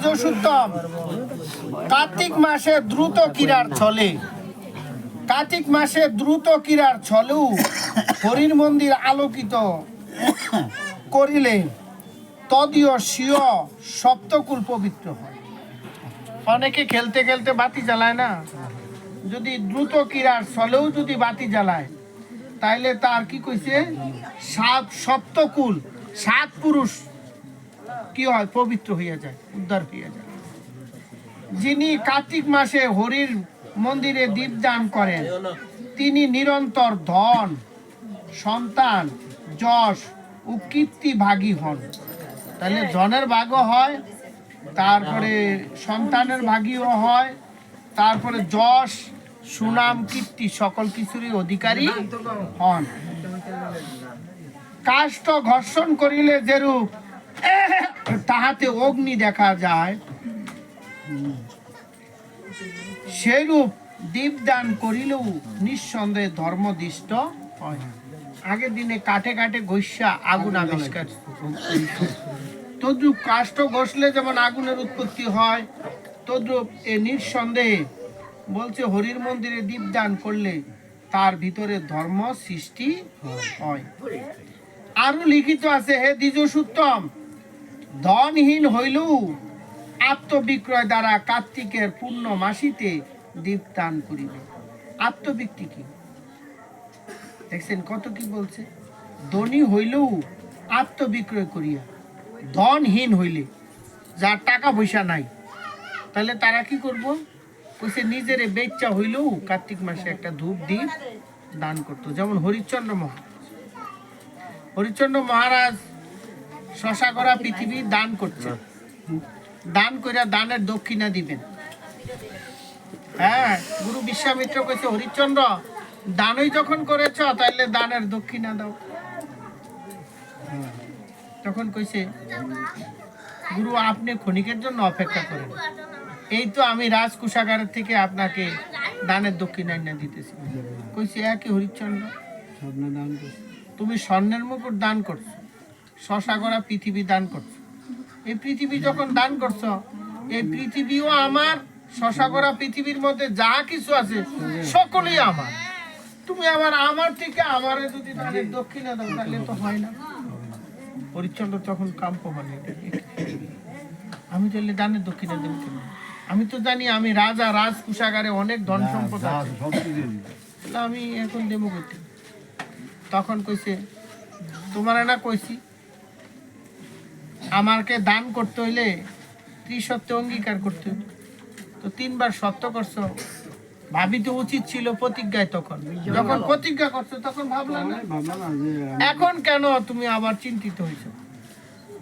দ্বিজোত্তম কার্তিক মাসে দ্রুত ক্রীড়ার ছলে কার্তিক মাসে দ্রুত ক্রীড়ার ছলেও হরির মন্দির আলোকিত করিলে তদীয় স্বীয় সপ্তকুল পবিত্র হয়। অনেকে খেলতে খেলতে বাতি জ্বালায় না, যদি দ্রুত ক্রীড়ার ছলেও যদি বাতি জ্বালায় তাইলে তার কি কইছে সপ্তকুল 7 পুরুষ কি হয় পবিত্র হইয়া যায়, উদ্ধার হইয়া যায়। যিনি কার্তিক মাসে হরির মন্দিরে দীপদান করেন তিনি নিরন্তর ধন সন্তান যশ ও কীর্তি ভাগী হন। তাহলে ধনের ভাগও হয়, তারপরে সন্তানের ভাগীও হয়, তারপরে যশ সুনাম কীর্তি সকল কিছুরই অধিকারী হন। কাষ্ঠ ঘর্ষণ করিলে যেরূপ তাহাতে অগ্নি দেখা যায়, সেইরূপ দীপদান করিলেও নিঃসন্দেহে ধর্মদিষ্ট হয়। আগের দিনে কাঠে কাঠে ঘষা আগুন আবিষ্কার, তদ্রূপ কাষ্ঠ ঘষলে যেমন আগুনের উৎপত্তি হয়, তদ্রূপ এ নিঃসন্দেহে বলছে হরির মন্দিরে দীপদান করলে তার ভিতরে ধর্ম সৃষ্টি হয়। আরো লিখিত আছে, হে দ্বিজোত্তম, ধনহীন হইলেও আত্মবিক্রয় দ্বারা কার্তিকের পূর্ণ মাসিতে দীপদান করিবে। আত্মবিক্রি কি দেখছেন, কত কি বলছে, ধনী হইলেও আত্মবিক্রয় করিয়া, ধনহীন হইলে যার টাকা পয়সা নাই তাহলে তারা কি করবো, কইছে নিজের বেচ্চা হইলেও কার্তিক মাসে একটা ধূপ দ্বীপ দান করতো। যেমন হরিশ্চন্দ্র মহারাজ শশা করা পৃথিবী দান করছে, দান কইরা দানের দক্ষিণা দিবেন। হ্যাঁ, গুরু বিশ্বামিত্র কইছে হরিশ্চন্দ্র দানই যখন করেছ তাইলে দানের দক্ষিণা দাও। তখন কইছে গুরু আপনি ক্ষণিকের জন্য অপেক্ষা করেন, এই তো আমি রাজকুশাগারের থেকে আপনাকে দানের দক্ষিণা এনে দিতেছি। কইছে একই হরিশ্চন্দ্র, তুমি স্বর্ণের মুকুট দান করছো, শশা করা পৃথিবী দান করছো, এই পৃথিবী যখন দান করছো এই পৃথিবীও আমার, শশা করা পৃথিবীর মধ্যে যা কিছু আছে সকলেই আমার, তুমি আবার আমার থেকে আমারে যদি দানের দক্ষিণা দাও তাহলে তো হয় না। হরিশ্চন্দ্র তখন কাম্প মানে, আমি তাহলে দানের দক্ষিণা দেব কেন, আমি তো জানি আমি রাজা, রাজকুশাগারে অনেক ধন সম্পদ আছে, আমি এখন দেবো করতে। তখন কইছে তোমার না কইছি আমাকে দান করতে হইলে ত্রিসত্য অঙ্গীকার করতে হইলে, তো 3 বার সত্য করছো, ভাবিতে উচিত ছিল প্রতিজ্ঞায়, তখন যখন প্রতিজ্ঞা করছো তখন ভাবলাম না, এখন কেন তুমি আবার চিন্তিত হয়েছো।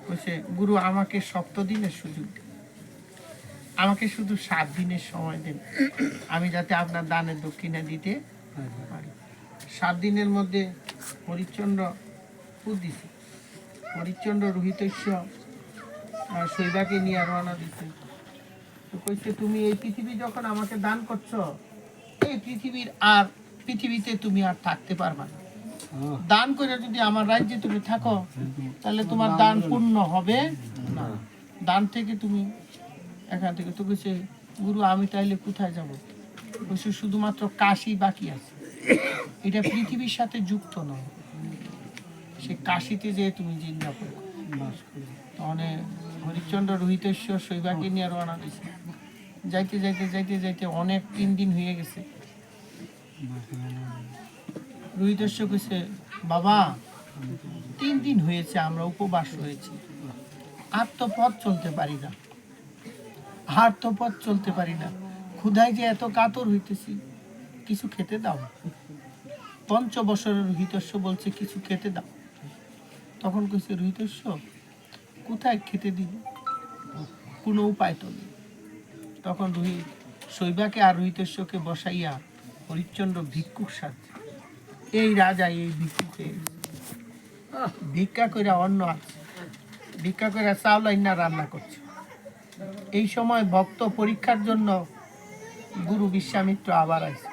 কইছে গুরু আমাকে 7 দিনের সুযোগ দিন, আমাকে শুধু 7 দিনের সময় দেন, আমি যাতে আপনার দানের দক্ষিণা দিতে পারি। 7 দিনের মধ্যে হরিশ্চন্দ্র দিছে, হরিশ্চন্দ্র রোহিতস্য শৈবাকে নিয়ে রওনা দিচ্ছে। তো কইছে তুমি এই পৃথিবী যখন আমাকে দান করছো, এই পৃথিবীতে তুমি আর থাকতে পারবা না, দান করে যদি আমার রাজ্যে তুমি থাকো তাহলে তোমার দান পূর্ণ হবে না, দান থেকে তুমি এখান থেকে। তো কইছে গুরু আমি তাইলে কোথায় যাব, কইছে শুধুমাত্র কাশী বাকি আছে, এটা পৃথিবীর সাথে যুক্ত নয়, সে কাশীতে যে তুমি জিন্দাপুর। মানে হরিশ্চন্দ্র রোহিতস্য শৈবাকে নিয়ে রওনা দিয়েছে, যাইতে যাইতে যাইতে যাইতে অনেক 3 দিন হয়ে গেছে। রোহিতস্য কইছে বাবা 3 দিন হয়েছে আমরা উপবাস রয়েছি, আর তো পথ চলতে পারি না, আর তো পথ চলতে পারি না, ক্ষুধায় যে এত কাতর হইতেছি, কিছু খেতে দাও। 5 বছরের রোহিতস্য বলছে কিছু খেতে দাও। তখন কইছে রোহিতস্য কোথায় খেতে দিব, কোনো উপায় তো নেই। তখন শৈবাকে আর রোহিতস্যকে বসাইয়া হরিশ্চন্দ্র ভিক্ষুক সাথে, এই রাজা এই ভিক্ষুকে ভিক্ষা করে অন্ন আছে, ভিক্ষা করে চাউল আইনা রান্না করছে। এই সময় ভক্ত পরীক্ষার জন্য গুরু বিশ্বামিত্র আবার আইছে,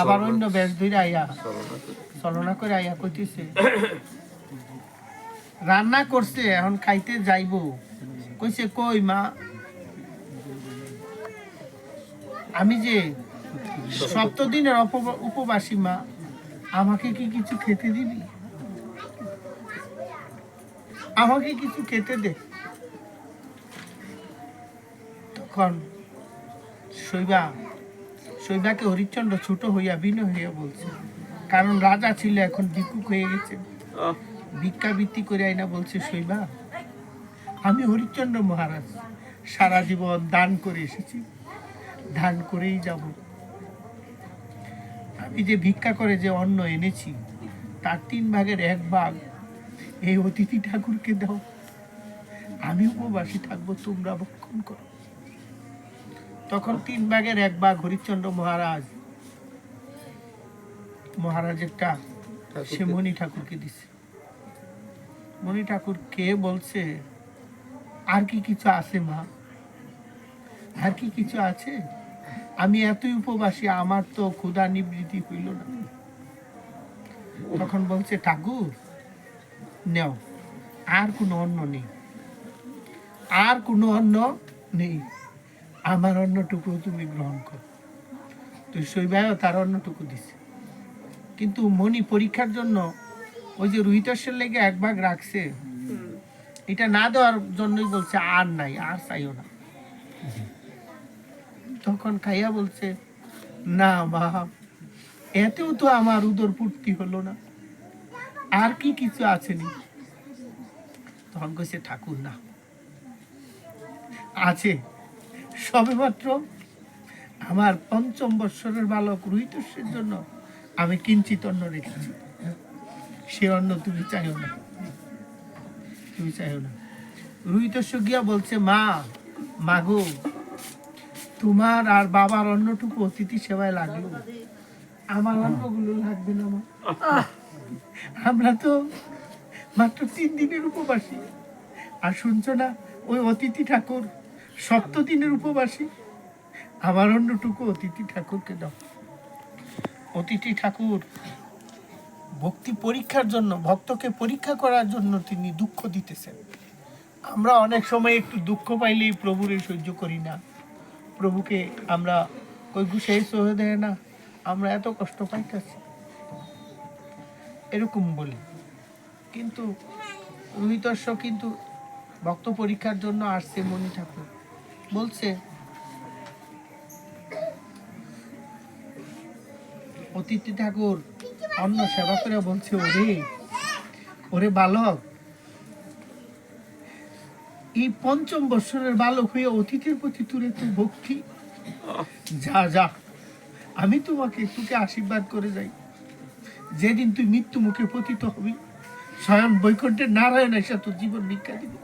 আবার অন্য বেশ ধরে আইয়া চলনা করে আইয়া কইতেছে রান্না করছে, এখন খাইতে যাইব, কইছে কই মা, আমি যে 7 দিনের উপবাসী মা, আমাকে কি কিছু খেতে দিবি? আমাকে কিছু খেতে দে। তখন শৈবাকে হরিশ্চন্দ্র ছোট হইয়া বিনয় হইয়া বলছে, কারণ রাজা ছিল এখন ভিক্ষুক হয়ে গেছে, ভিক্ষাবৃত্তি করে আইনা বলছে, শৈবা আমি হরিশ্চন্দ্র মহারাজ সারা জীবন দান করে এসেছি, দান করেই যাব। আমি যে ভিক্ষা করে যে অন্ন এনেছি তার 3 ভাগের 1 ভাগ এই অতিথি ঠাকুরকে দাও, আমি উপবাসী থাকবো, তোমরা ভক্ষণ করো। তখন 3 ভাগের 1 ভাগ হরিশ্চন্দ্র মহারাজেরটা সে মণি ঠাকুরকে দিছে। মণি ঠাকুর কে বলছে, আর কি কিছু আছে মা? আর কি কিছু আছে? আমি এতই উপবাসী, আমার তো ক্ষুধা নিবৃত্তি হইল না। তখন বলছে, ঠাকুর নেও, আর কোনো অন্ন নেই, আর কোনো অন্ন নেই, আমার অন্নটুকু তুমি গ্রহণ করো। তো শৈবায়ও তার অন্নটুকু দিছে। কিন্তু মণি পরীক্ষার জন্য ওই যে রুহিতস্যের লেগে 1 ভাগ রাখছে, এটা না দেওয়ার জন্যই বলছে আর নাই, আর চাইও না। তখন খাইয়া বলছে, না মা, এতেও তো আমার উদর পূর্তি হলো না, আর কি কিছু আছেনি? তখন কইছে, ঠাকুর না, আছে, সবেমাত্র আমার 5ম বৎসরের বালক রুহিতস্যের জন্য আমি কিঞ্চিত অন্ন রেখেছি, সে অন্ন তুমি চাইও না, তুমি চাইও না। রুহিতস্য গিয়া বলছে, মা, মাগো, তোমার আর বাবার অন্নটুকু অতিথি সেবায় লাগলো, আমার অন্নগুলো লাগবে না মা? আমরা তো মাত্র 3 দিনের উপবাসী, আর শুনছো না ওই অতিথি ঠাকুর 7 দিনের উপবাসী, আমার অন্নটুকু অতিথি ঠাকুরকে দাও। অতিথি ঠাকুর ভক্তি পরীক্ষার জন্য, ভক্তকে পরীক্ষা করার জন্য তিনি দুঃখ দিতেছেন। আমরা অনেক সময় একটু দুঃখ পাইলেই প্রভুরে সহ্য করি না, প্রভুকে আমরা কই গুছাই সহে দেয় না, আমরা এত কষ্ট পাইতেছি এরকম বলি। কিন্তু রুহিতস্য কিন্তু ভক্ত পরীক্ষার জন্য আসছে। মণি ঠাকুর বলছে, অতিথি ঠাকুর অন্ন সেবা করে বলছে, ওরে বালক, এই 5ম বৎসরের বালক হয়ে অতিথির প্রতি তুলে তুই ভক্তি, যা যা, আমি তোকে আশীর্বাদ করে যাই, যেদিন তুই মৃত্যু মুখে পতিত হবি, স্বয়ং বৈকুণ্ঠের নারায়ণ এসে তোর জীবন ভিক্ষা দিবে।